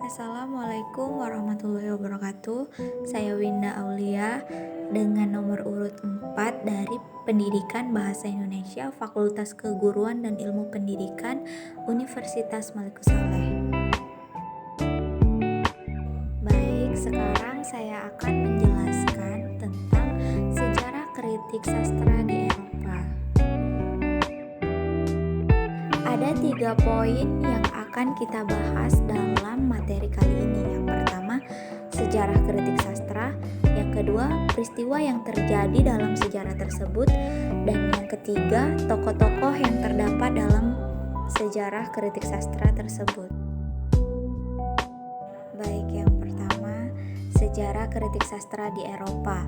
Assalamualaikum warahmatullahi wabarakatuh. Saya Winda Aulia dengan nomor urut 4 dari Pendidikan Bahasa Indonesia Fakultas Keguruan dan Ilmu Pendidikan Universitas Maliku Saleh. Baik, sekarang saya akan menjelaskan tentang sejarah kritik sastra di Eropa. Ada 3 poin yang akan kita bahas dalam materi kali ini. Yang pertama, sejarah kritik sastra. Yang kedua, peristiwa yang terjadi dalam sejarah tersebut. Dan yang ketiga, tokoh-tokoh yang terdapat dalam sejarah kritik sastra tersebut. Baik, yang pertama, sejarah kritik sastra di Eropa.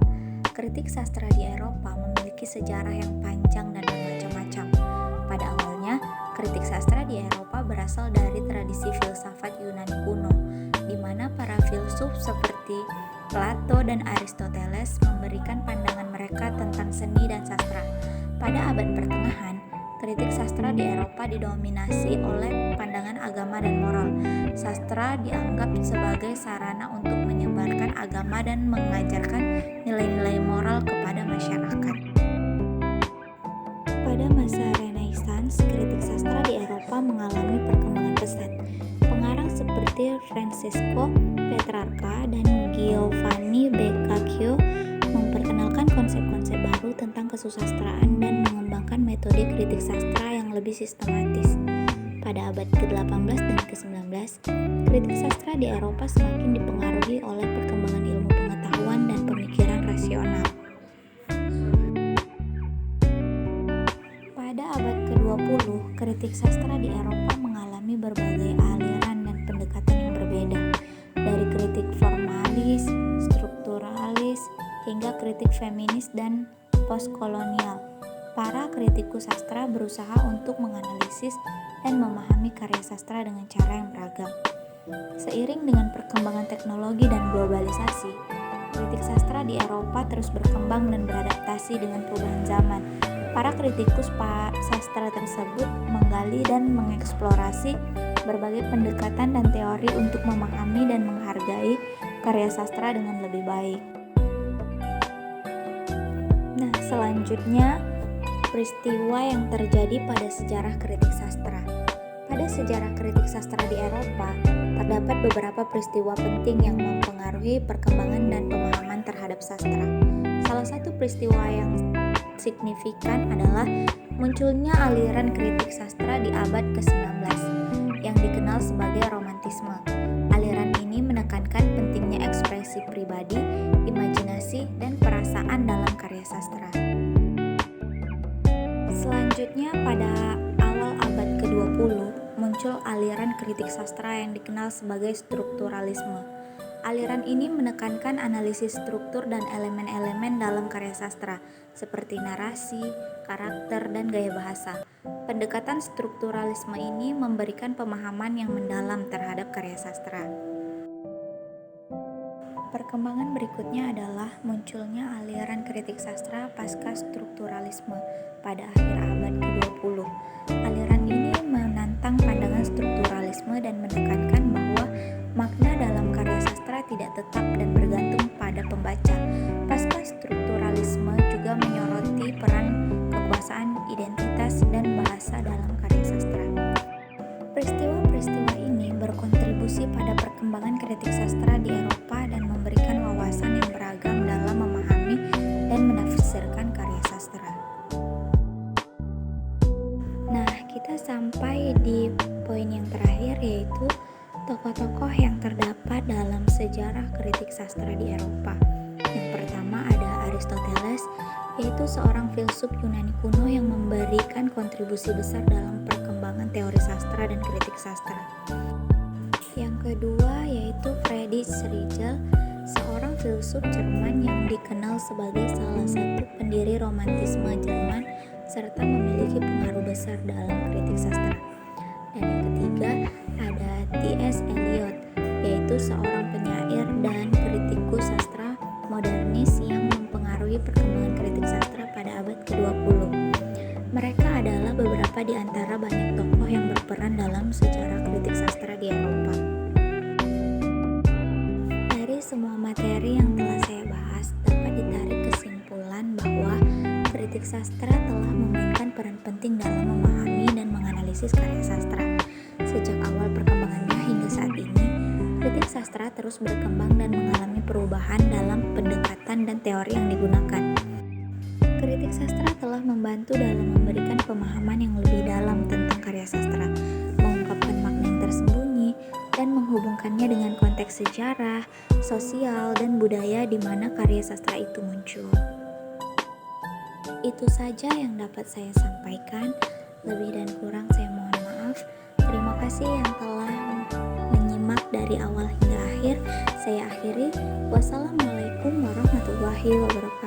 Kritik sastra di Eropa memiliki sejarah yang panjang dan bermacam-macam. Pada awalnya, kritik sastra di Eropa berasal dari tradisi filsafat Yunani kuno, di mana para filsuf seperti Plato dan Aristoteles memberikan pandangan mereka tentang seni dan sastra. Pada abad pertengahan, kritik sastra di Eropa didominasi oleh pandangan agama dan moral. Sastra dianggap sebagai sarana untuk menyebarkan agama dan mengajarkan nilai-nilai moral kepada masyarakat. Pada masa Renaissance, kritik sastra di Eropa mengalami perkembangan pesat. Pengarang seperti Francesco Petrarca dan Giovanni Boccaccio memperkenalkan konsep-konsep baru tentang kesusastraan dan mengembangkan metode kritik sastra yang lebih sistematis. Pada abad ke-18 dan ke-19, kritik sastra di Eropa semakin dipengaruhi oleh perkembangan ilmu pengetahuan dan pemikiran rasional. Pada abad ke-20, kritik sastra di Eropa mengalami berbagai aliran dan pendekatan yang berbeda, dari kritik formalis, strukturalis, hingga kritik feminis dan postkolonial. Para kritikus sastra berusaha untuk menganalisis dan memahami karya sastra dengan cara yang beragam. Seiring dengan perkembangan teknologi dan globalisasi, kritik sastra di Eropa terus berkembang dan beradaptasi dengan perubahan zaman. Para kritikus sastra tersebut menggali dan mengeksplorasi berbagai pendekatan dan teori untuk memahami dan menghargai karya sastra dengan lebih baik. Nah, selanjutnya peristiwa yang terjadi pada sejarah kritik sastra. Pada sejarah kritik sastra di Eropa, terdapat beberapa peristiwa penting yang mempengaruhi perkembangan dan pemahaman terhadap sastra. Salah satu peristiwa yang signifikan adalah munculnya aliran kritik sastra di abad ke-19 yang dikenal sebagai romantisme. Aliran ini menekankan pentingnya ekspresi pribadi, imajinasi, dan perasaan dalam karya sastra. Selanjutnya, pada awal abad ke-20 muncul aliran kritik sastra yang dikenal sebagai strukturalisme. Aliran ini menekankan analisis struktur dan elemen-elemen dalam karya sastra, seperti narasi, karakter, dan gaya bahasa. Pendekatan strukturalisme ini memberikan pemahaman yang mendalam terhadap karya sastra. Perkembangan berikutnya adalah munculnya aliran kritik sastra pasca strukturalisme pada akhir abad ke-20. Aliran ini menantang pandangan strukturalisme dan menekankan bahwa makna dalam karya sastra tidak tetap dan bergantung pada pembaca. Pasca strukturalisme juga menyoroti peran kekuasaan, identitas, dan bahasa dalam karya sastra. Peristiwa-peristiwa ini berkontribusi pada perkembangan kritik sastra di Eropa dan memberikan wawasan yang beragam dalam memahami dan menafsirkan karya sastra. Nah, kita sampai di poin yang terakhir, yaitu tokoh-tokoh yang terdapat dalam sejarah kritik sastra di Eropa. Yang pertama ada Aristoteles, yaitu seorang filsuf Yunani kuno yang memberikan kontribusi besar dalam perkembangan teori sastra dan kritik sastra. Yang kedua yaitu Friedrich Schlegel, seorang filsuf Jerman yang dikenal sebagai salah satu pendiri romantisme Jerman serta memiliki pengaruh besar dalam kritik sastra. Dan yang ketiga ada T.S. Eliot, yaitu seorang penyair dan kritikus sastra modernis yang mempengaruhi perkembangan kritik sastra pada abad ke-20. Mereka adalah beberapa di antara banyak tokoh yang berperan dalam sejarah kritik sastra di Eropa. sastra telah memainkan peran penting dalam memahami dan menganalisis karya sastra. Sejak awal perkembangannya hingga saat ini, kritik sastra terus berkembang dan mengalami perubahan dalam pendekatan dan teori yang digunakan. Kritik sastra telah membantu dalam memberikan pemahaman yang lebih dalam tentang karya sastra, mengungkapkan makna yang tersembunyi, dan menghubungkannya dengan konteks sejarah, sosial, dan budaya di mana karya sastra itu muncul. Itu saja yang dapat saya sampaikan. Lebih dan kurang saya mohon maaf. Terima kasih yang telah menyimak dari awal hingga akhir. Saya akhiri. Wassalamualaikum warahmatullahi wabarakatuh.